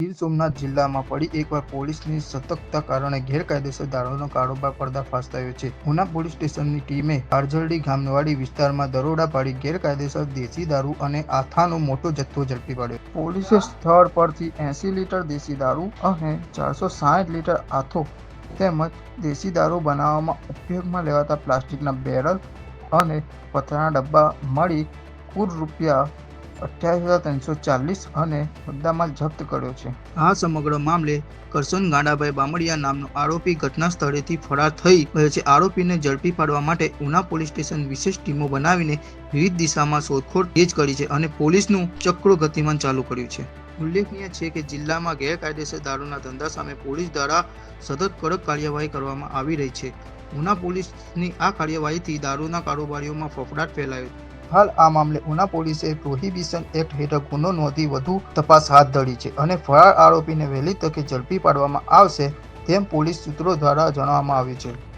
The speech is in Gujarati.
ગીર સોમનાથ જિલ્લામાં ફરી એકવાર પોલીસની સતર્કતા કારણે ગેરકાયદેસર દારૂનો કારોબાર પર્દાફાશ થયો છે. ઉના પોલીસ સ્ટેશનની ટીમે હારજરડી ગામવાડી વિસ્તારમાં દરોડા પાડી ગેરકાયદેસર દેશી દારૂ અને આથાનો મોટો જથ્થો ઝડપી પાડ્યો. પોલીસે સ્થળ પરથી 80 લીટર દેશી દારૂ અને 460 લીટર આથો તેમજ દેશી દારૂ બનાવવામાં ઉપયોગમાં લેવાતા પ્લાસ્ટિકના બેરલ અને પતરાના ડબ્બા મળી કુલ રૂપિયા 28,340 અને મુદ્દામાલ જપ્ત કર્યો છે. આ સમગ્ર મામલે કરશન ગાંડાભાઈ બામડિયા નામનો આરોપી ઘટના સ્થળેથી ફરાર થઈ ગયો છે. આરોપીને ઝડપી પાડવા માટે ઉના પોલીસ સ્ટેશન વિશેષ ટીમો બનાવીને વિવિધ દિશામાં શોધખોળ તેજ કરી છે અને પોલીસનું ચક્રો ગતિમાન ચાલુ કર્યું છે. ઉલ્લેખનીય છે કે જિલ્લામાં ગેરકાયદેસર દારૂના ધંધા સામે પોલીસ દ્વારા સતત કડક કાર્યવાહી કરવામાં આવી રહી છે. ઉના પોલીસની આ કાર્યવાહીથી દારૂના કારોબારીઓમાં ફફડાટ ફેલાયો. હાલ આ મામલે ઉના પોલીસે પ્રોહિબિશન એક્ટ હેઠળ ગુનો નોંધી વધુ તપાસ હાથ ધરી છે અને ફરાર આરોપીને વહેલી તકે ઝડપી પાડવામાં આવશે તેમ પોલીસ સૂત્રો દ્વારા જણાવવામાં આવ્યું છે.